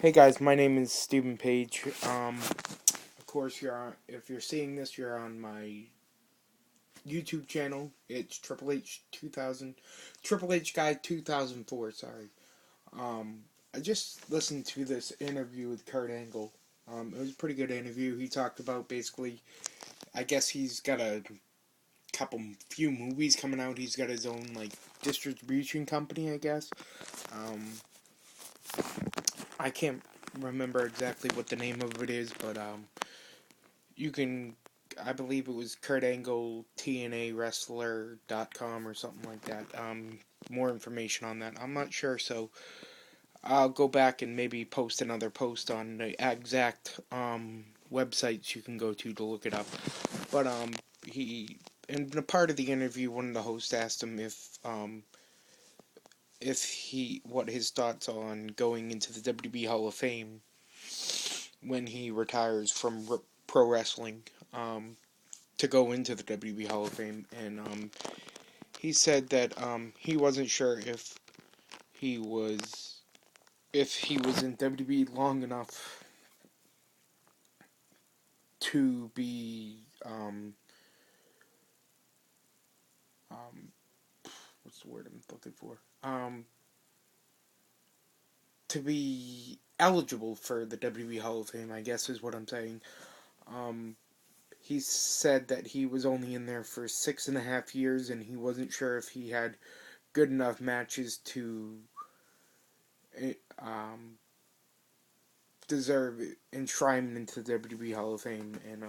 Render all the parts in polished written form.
Hey guys, my name is Stephen Page. Of course, if you're seeing this, you're on my YouTube channel. It's Triple H Guy 2004. Sorry. Um, I just listened to this interview with Kurt Angle. It was a pretty good interview. He talked about basically, I guess he's got a few movies coming out. He's got his own distribution company, I guess. Um, I can't remember exactly what the name of it is, but you can, I believe it was Kurt Angle TNA Wrestler.com or something like that. More information on that, I'm not sure, so I'll go back and maybe post another post on the exact websites you can go to look it up. But he in a part of the interview, one of the hosts asked him if he what his thoughts on going into the WWE Hall of Fame when he retires from pro wrestling. To go into the WWE Hall of Fame, and he said that he wasn't sure he was if he was in WWE long enough to be um, what's the word I'm looking for? To be eligible for the WWE Hall of Fame, I guess is what I'm saying. Um, he said that he was only in there for 6.5 years, and he wasn't sure if he had good enough matches to um, deserve enshrinement into the WWE Hall of Fame. And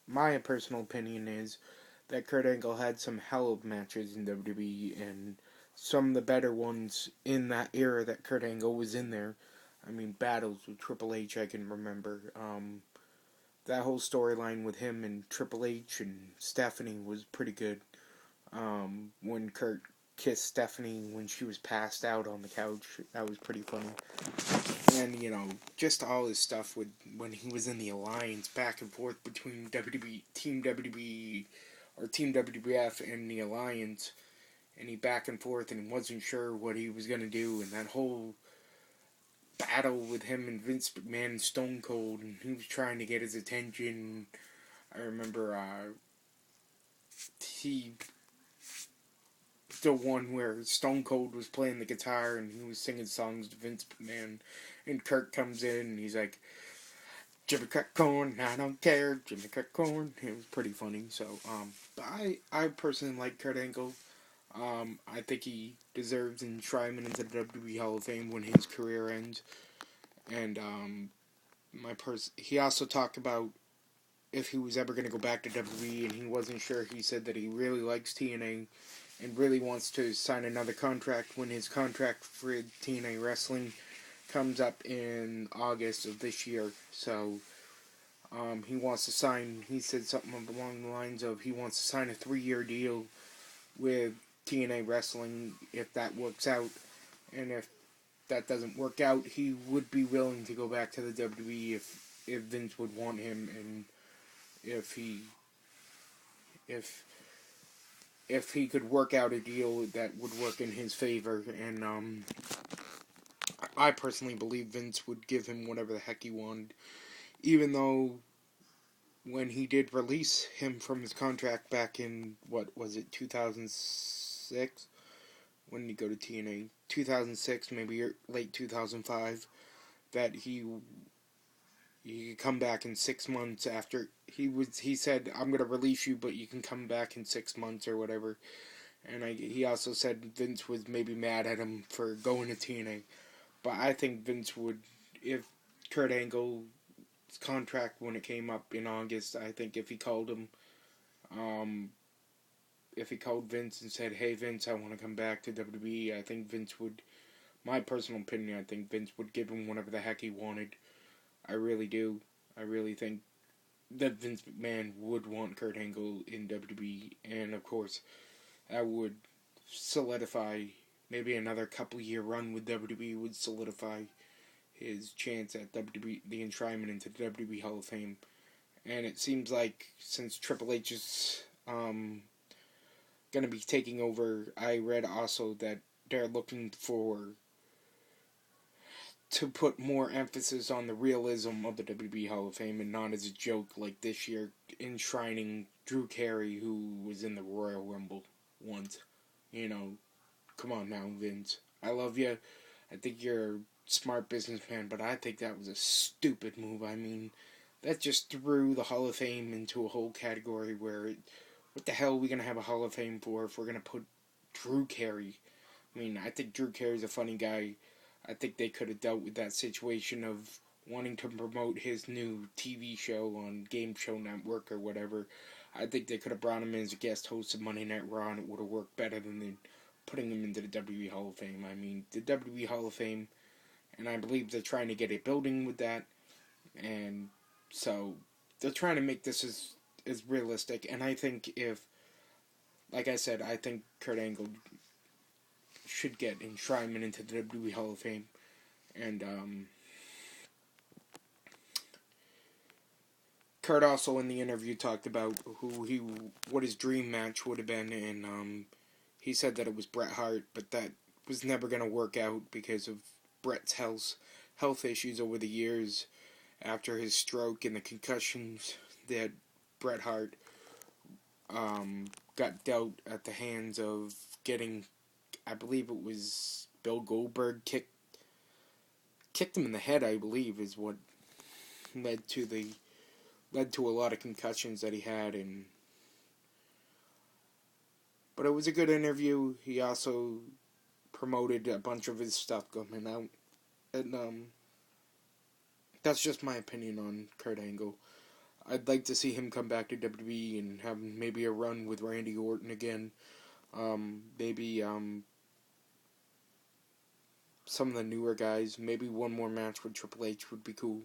my personal opinion is that Kurt Angle had some hell of matches in WWE, and some of the better ones in that era that Kurt Angle was in there. I mean, battles with Triple H, I can remember. That whole storyline with him and Triple H and Stephanie was pretty good. When Kurt kissed Stephanie when she was passed out on the couch, that was pretty funny. And just all his stuff with when he was in the alliance, back and forth between WWE or Team WWF and the alliance, and he back and forth and wasn't sure what he was gonna do, and that whole battle with him and Vince McMahon and Stone Cold, and he was trying to get his attention. I remember he the one where Stone Cold was playing the guitar and he was singing songs to Vince McMahon, and Kurt comes in and he's like, Jimmy Crack Corn, I don't care, Jimmy Crack Corn. It was pretty funny. So, but I personally like Kurt Angle. I think he deserves enshrinement into the WWE Hall of Fame when his career ends. And he also talked about if he was ever going to go back to WWE, and he wasn't sure. He said that he really likes TNA and really wants to sign another contract when his contract for TNA Wrestling comes up in August of this year. So he wants to sign. He said something along the lines of he wants to sign a 3-year deal with TNA Wrestling if that works out, and if that doesn't work out, he would be willing to go back to the WWE if Vince would want him, and if he if if he could work out a deal that would work in his favor. And I personally believe Vince would give him whatever the heck he wanted, even though when he did release him from his contract back in, what was it, 2006? When did he go to TNA? 2006, maybe late 2005, that he could come back in 6 months after he said, I'm going to release you, but you can come back in 6 months or whatever. And he also said Vince was maybe mad at him for going to TNA. But I think Vince would, if Kurt Angle's contract when it came up in August, I think um, if he called Vince and said, "Hey Vince, I want to come back to WWE," I think Vince would. My personal opinion, I think Vince would give him whatever the heck he wanted. I really do. I really think that Vince McMahon would want Kurt Angle in WWE, and of course, that would solidify maybe another couple-year run with WWE would solidify his chance at WWE, the enshrinement into the WWE Hall of Fame. And it seems like since Triple H is going to be taking over, I read also that they're looking for to put more emphasis on the realism of the WWE Hall of Fame and not as a joke like this year enshrining Drew Carey, who was in the Royal Rumble once. You know, come on now, Vince. I love you. I think you're a smart businessman, but I think that was a stupid move. I mean, that just threw the Hall of Fame into a whole category where, what the hell are we going to have a Hall of Fame for if we're going to put Drew Carey? I mean, I think Drew Carey's a funny guy. I think they could have dealt with that situation of wanting to promote his new TV show on Game Show Network or whatever. I think they could have brought him in as a guest host of Monday Night Raw, and it would have worked better than putting him into the WWE Hall of Fame. I mean, the WWE Hall of Fame, and I believe they're trying to get a building with that, and so they're trying to make this as realistic. And I think if, like I said, I think Kurt Angle should get enshrinement into the WWE Hall of Fame. And Kurt also in the interview talked about what his dream match would have been, and he said that it was Bret Hart, but that was never going to work out because of Bret's health issues over the years after his stroke and the concussions that Bret Hart got dealt at the hands of getting, I believe it was Bill Goldberg kicked him in the head, I believe, is what led to a lot of concussions that he had. And but it was a good interview. He also promoted a bunch of his stuff coming out, and that's just my opinion on Kurt Angle. I'd like to see him come back to WWE and have maybe a run with Randy Orton again. Maybe some of the newer guys. Maybe one more match with Triple H would be cool.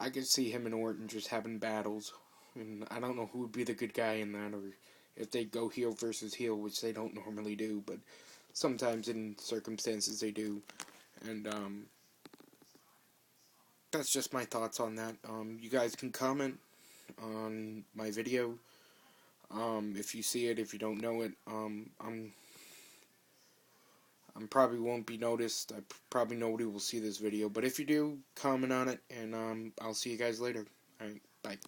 I could see him and Orton just having battles. And I don't know who would be the good guy in that, or if they go heel versus heel, which they don't normally do, but sometimes in circumstances they do. And that's just my thoughts on that. You guys can comment on my video. If you see it, if you don't know it, I probably won't be noticed. Probably nobody will see this video, but if you do, comment on it, and I'll see you guys later. Alright, bye.